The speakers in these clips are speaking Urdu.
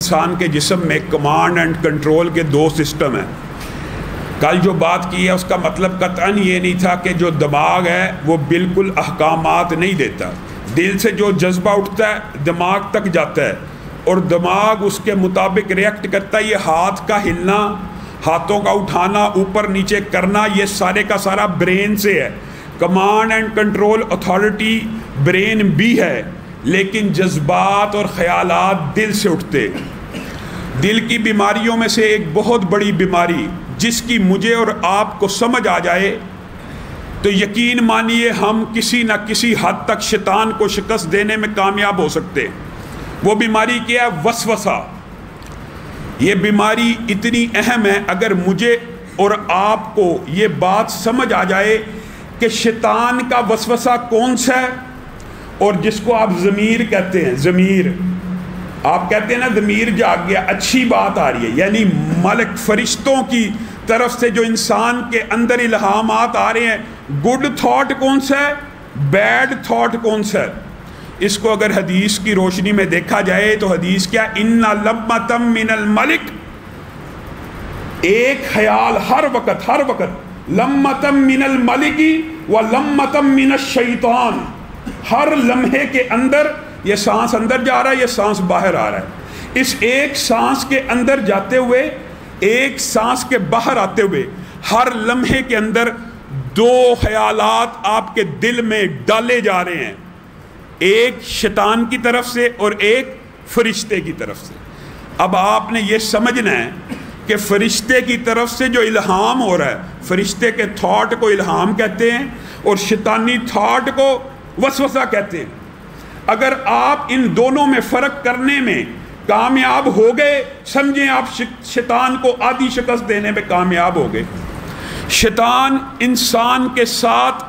انسان کے جسم میں کمانڈ اینڈ کنٹرول کے دو سسٹم ہیں۔ کل جو بات کی ہے اس کا مطلب قطعاً یہ نہیں تھا کہ جو دماغ ہے وہ بالکل احکامات نہیں دیتا، دل سے جو جذبہ اٹھتا ہے دماغ تک جاتا ہے اور دماغ اس کے مطابق ریئیکٹ کرتا ہے۔ یہ ہاتھ کا ہلنا، ہاتھوں کا اٹھانا، اوپر نیچے کرنا، یہ سارے کا سارا برین سے ہے۔ Command and control authority brain بھی ہے، لیکن جذبات اور خیالات دل سے اٹھتے۔ دل کی بیماریوں میں سے ایک بہت بڑی بیماری جس کی مجھے اور آپ کو سمجھ آ جائے تو یقین مانیے ہم کسی نہ کسی حد تک شیطان کو شکست دینے میں کامیاب ہو سکتے۔ وہ بیماری کیا ہے؟ وسوسہ۔ یہ بیماری اتنی اہم ہے، اگر مجھے اور آپ کو یہ بات سمجھ آ جائے کہ شیطان کا وسوسہ کون سا ہے، اور جس کو آپ ضمیر کہتے ہیں، ضمیر آپ کہتے ہیں نا ضمیر جاگ گیا، اچھی بات آ رہی ہے، یعنی ملک فرشتوں کی طرف سے جو انسان کے اندر الہامات آ رہے ہیں، گڈ تھاٹ کون سا ہے، بیڈ تھاٹ کون سا ہے۔ اس کو اگر حدیث کی روشنی میں دیکھا جائے تو حدیث کیا، ان لمۃ من الملک، ایک خیال ہر وقت لمۃ من الملک و لمۃ من الشیطان، ہر لمحے کے اندر یہ سانس اندر جا رہا ہے، یہ سانس باہر آ رہا ہے۔ اس ایک سانس کے اندر جاتے ہوئے، ایک سانس کے باہر آتے ہوئے، ہر لمحے کے اندر دو خیالات آپ کے دل میں ڈالے جا رہے ہیں، ایک شیطان کی طرف سے اور ایک فرشتے کی طرف سے۔ اب آپ نے یہ سمجھنا ہے کہ فرشتے کی طرف سے جو الہام ہو رہا ہے، فرشتے کے تھاٹ کو الہام کہتے ہیں اور شیطانی تھاٹ کو وسوسہ کہتے ہیں۔ اگر آپ ان دونوں میں فرق کرنے میں کامیاب ہو گئے، سمجھیں آپ شیطان کو آدھی شکست دینے میں کامیاب ہو گئے۔ شیطان انسان کے ساتھ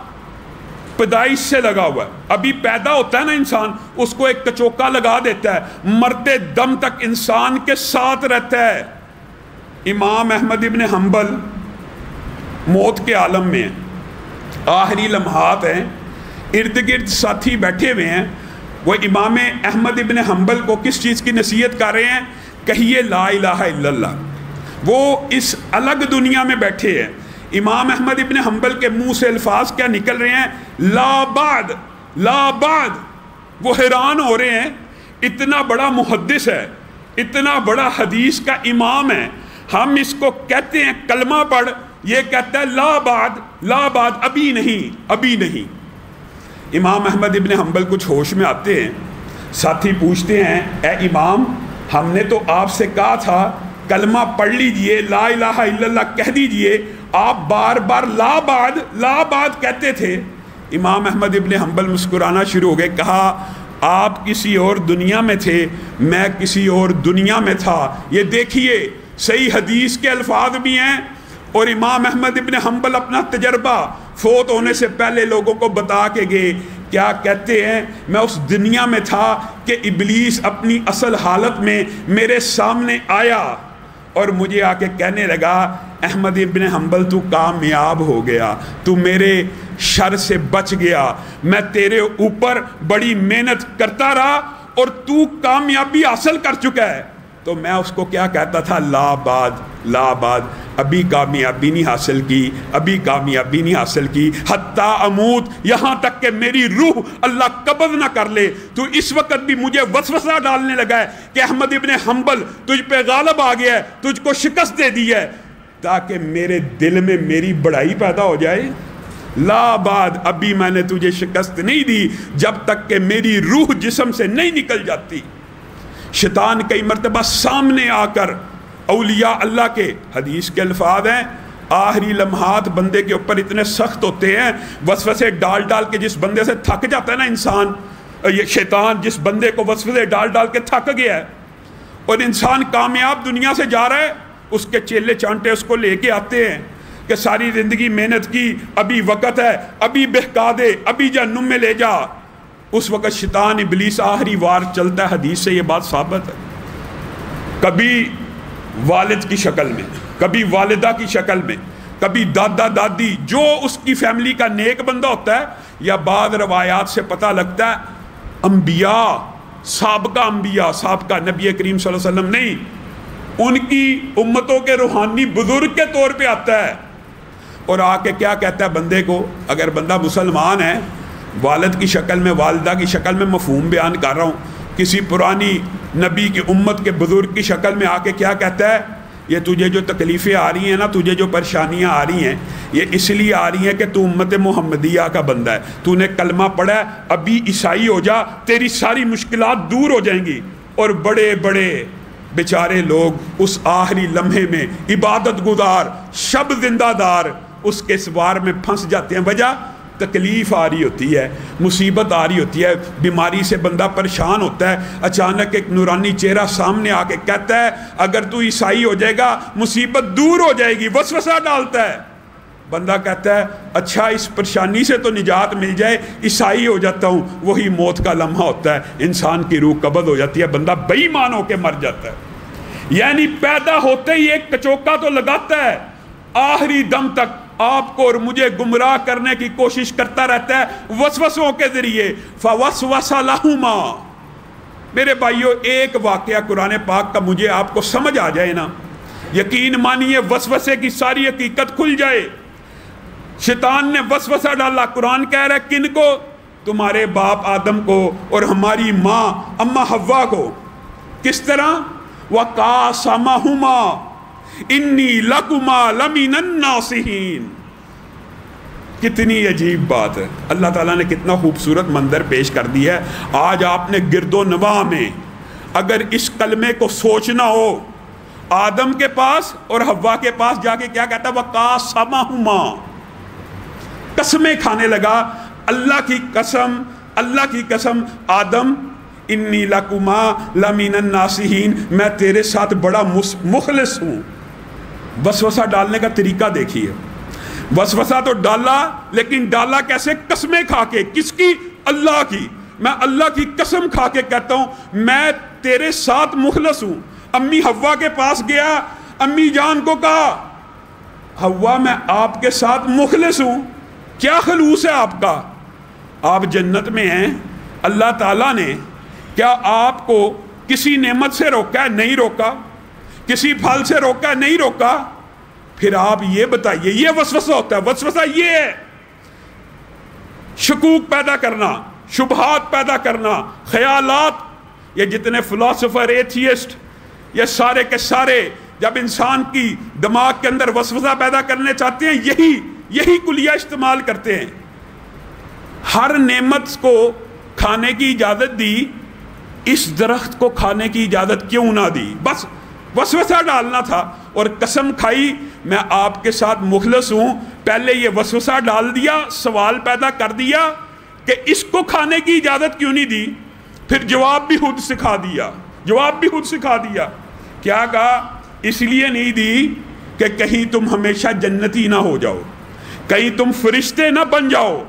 پیدائش سے لگا ہوا ہے، ابھی پیدا ہوتا ہے نا انسان، اس کو ایک کچوکا لگا دیتا ہے، مرتے دم تک انسان کے ساتھ رہتا ہے۔ امام احمد ابن حنبل موت کے عالم میں ہیں، آخری لمحات ہیں، ارد گرد ساتھی بیٹھے ہوئے ہیں، وہ امام احمد ابن حنبل کو کس چیز کی نصیحت کر رہے ہیں؟ کہیے لا الہ الا اللہ۔ وہ اس الگ دنیا میں بیٹھے ہیں، امام احمد ابن حنبل کے منہ سے الفاظ کیا نکل رہے ہیں؟ لا بعد، لا بعد۔ وہ حیران ہو رہے ہیں، اتنا بڑا محدث ہے، اتنا بڑا حدیث کا امام ہے، ہم اس کو کہتے ہیں کلمہ پڑھ، یہ کہتا ہے لا بعد، لا بعد، ابھی نہیں، ابھی نہیں۔ امام احمد ابن حنبل کچھ ہوش میں آتے ہیں، ساتھی پوچھتے ہیں اے امام، ہم نے تو آپ سے کہا تھا کلمہ پڑھ لیجئے، لا الہ الا اللہ کہہ دیجئے، آپ بار بار لا بعد، لا بعد کہتے تھے۔ امام احمد ابن حنبل مسکرانا شروع ہو گئے، کہا آپ کسی اور دنیا میں تھے، میں کسی اور دنیا میں تھا۔ یہ دیکھیے صحیح حدیث کے الفاظ بھی ہیں، اور امام احمد ابن حنبل اپنا تجربہ فوت ہونے سے پہلے لوگوں کو بتا کے گئے۔ کیا کہتے ہیں؟ میں اس دنیا میں تھا کہ ابلیس اپنی اصل حالت میں میرے سامنے آیا اور مجھے آ کے کہنے لگا احمد ابن حنبل تو کامیاب ہو گیا، تو میرے شر سے بچ گیا، میں تیرے اوپر بڑی محنت کرتا رہا اور تو کامیابی حاصل کر چکا ہے۔ تو میں اس کو کیا کہتا تھا؟ لا بعد، لا بعد، ابھی کامیابی نہیں حاصل کی، ابھی کامیابی نہیں حاصل کی، حتیٰ اموت، یہاں تک کہ میری روح اللہ قبض نہ کر لے۔ تو اس وقت بھی مجھے وسوسہ ڈالنے لگا ہے کہ احمد ابن حنبل تجھ پہ غالب آ گیا ہے، تجھ کو شکست دے دی ہے، تاکہ میرے دل میں میری بڑائی پیدا ہو جائے۔ لا بعد، ابھی میں نے تجھے شکست نہیں دی جب تک کہ میری روح جسم سے نہیں نکل جاتی۔ شیطان کئی مرتبہ سامنے آ کر اولیاء اللہ کے، حدیث کے الفاظ ہیں، آخری لمحات بندے کے اوپر اتنے سخت ہوتے ہیں، وسوسے ڈال ڈال کے جس بندے سے تھک جاتا ہے نا انسان، یہ شیطان جس بندے کو وسوسے ڈال ڈال کے تھک گیا ہے اور انسان کامیاب دنیا سے جا رہا ہے، اس کے چیلے چانٹے اس کو لے کے آتے ہیں کہ ساری زندگی محنت کی، ابھی وقت ہے، ابھی بہکا دے، ابھی جہنم میں لے جا۔ اس وقت شیطان ابلیس آخری وار چلتا ہے، حدیث سے یہ بات ثابت ہے، کبھی والد کی شکل میں، کبھی والدہ کی شکل میں، کبھی دادا دادی، جو اس کی فیملی کا نیک بندہ ہوتا ہے، یا بعض روایات سے پتہ لگتا ہے انبیاء سابقہ انبیاء، سابقہ نبی کریم صلی اللہ علیہ وسلم نہیں، ان کی امتوں کے روحانی بزرگ کے طور پہ آتا ہے اور آ کے کیا کہتا ہے بندے کو؟ اگر بندہ مسلمان ہے، والد کی شکل میں، والدہ کی شکل میں مفہوم بیان کر رہا ہوں، کسی پرانی نبی کی امت کے بزرگ کی شکل میں آ کے کیا کہتا ہے؟ یہ تجھے جو تکلیفیں آ رہی ہیں نا، تجھے جو پریشانیاں آ رہی ہیں، یہ اس لیے آ رہی ہیں کہ تو امت محمدیہ کا بندہ ہے، تو نے کلمہ پڑھا ہے، ابھی عیسائی ہو جا، تیری ساری مشکلات دور ہو جائیں گی۔ اور بڑے بڑے بیچارے لوگ اس آخری لمحے میں عبادت گزار، شب زندہ دار اس کے سوار میں پھنس جاتے ہیں۔ وجہ تکلیف آ رہی ہوتی ہے، مصیبت آ رہی ہوتی ہے، بیماری سے بندہ پریشان ہوتا ہے، اچانک ایک نورانی چہرہ سامنے آ کے کہتا ہے اگر تو عیسائی ہو جائے گا مصیبت دور ہو جائے گی، وسوسہ ڈالتا ہے۔ بندہ کہتا ہے اچھا اس پریشانی سے تو نجات مل جائے، عیسائی ہو جاتا ہوں۔ وہی موت کا لمحہ ہوتا ہے، انسان کی روح قبض ہو جاتی ہے، بندہ بے ایمان ہو کے مر جاتا ہے۔ یعنی پیدا ہوتے ہی ایک کچوکا تو لگاتا ہے، آخری دم تک آپ کو اور مجھے گمراہ کرنے کی کوشش کرتا رہتا ہے وسوسوں کے ذریعے۔ فَوَسْوَسَ لَهُمَا۔ میرے بھائیو، ایک واقعہ قرآن پاک کا مجھے آپ کو سمجھ آ جائے نا، یقین مانیے وسوسے کی ساری حقیقت کھل جائے۔ شیطان نے وسوسہ ڈالا، قرآن کہہ رہا ہے کن کو؟ تمہارے باپ آدم کو اور ہماری ماں اماں حوا کو۔ کس طرح؟ وَقَاسَمَهُمَا انی لکما لمن الناصحین۔ کتنی عجیب بات ہے، اللہ تعالیٰ نے کتنا خوبصورت منظر پیش کر دیا ہے۔ آج آپ نے گرد و نواح میں اگر اس کلمے کو سوچنا ہو، آدم کے پاس اور حوا کے پاس جا کے کیا کہتا ہے؟ وَقَاسَمَهُمَا، قسمیں کھانے لگا، اللہ کی قسم، اللہ کی قسم آدم انی لکما لمن الناصحین، میں تیرے ساتھ بڑا مخلص ہوں۔ وسوسہ ڈالنے کا طریقہ دیکھیے، وسوسہ تو ڈالا، لیکن ڈالا کیسے؟ قسمیں کھا کے۔ کس کی؟ اللہ کی۔ میں اللہ کی قسم کھا کے کہتا ہوں میں تیرے ساتھ مخلص ہوں۔ امی حوا کے پاس گیا، امی جان کو کہا حوا میں آپ کے ساتھ مخلص ہوں۔ کیا خلوص ہے آپ کا؟ آپ جنت میں ہیں، اللہ تعالیٰ نے کیا آپ کو کسی نعمت سے روکا ہے؟ نہیں روکا۔ کسی پھل سے روکا ہے؟ نہیں روکا۔ پھر آپ یہ بتائیے، یہ وسوسہ ہوتا ہے۔ وسوسہ یہ ہے شکوک پیدا کرنا، شبہات پیدا کرنا، خیالات۔ یہ جتنے فلاسفر، ایتھیسٹ، یہ سارے کے سارے جب انسان کی دماغ کے اندر وسوسہ پیدا کرنے چاہتے ہیں یہی کلیہ استعمال کرتے ہیں۔ ہر نعمت کو کھانے کی اجازت دی، اس درخت کو کھانے کی اجازت کیوں نہ دی؟ بس وسوسہ ڈالنا تھا، اور قسم کھائی میں آپ کے ساتھ مخلص ہوں۔ پہلے یہ وسوسہ ڈال دیا، سوال پیدا کر دیا کہ اس کو کھانے کی اجازت کیوں نہیں دی، پھر جواب بھی خود سکھا دیا، جواب بھی خود سکھا دیا۔ کیا کہا؟ اس لیے نہیں دی کہ کہیں تم ہمیشہ جنتی نہ ہو جاؤ، کہیں تم فرشتے نہ بن جاؤ،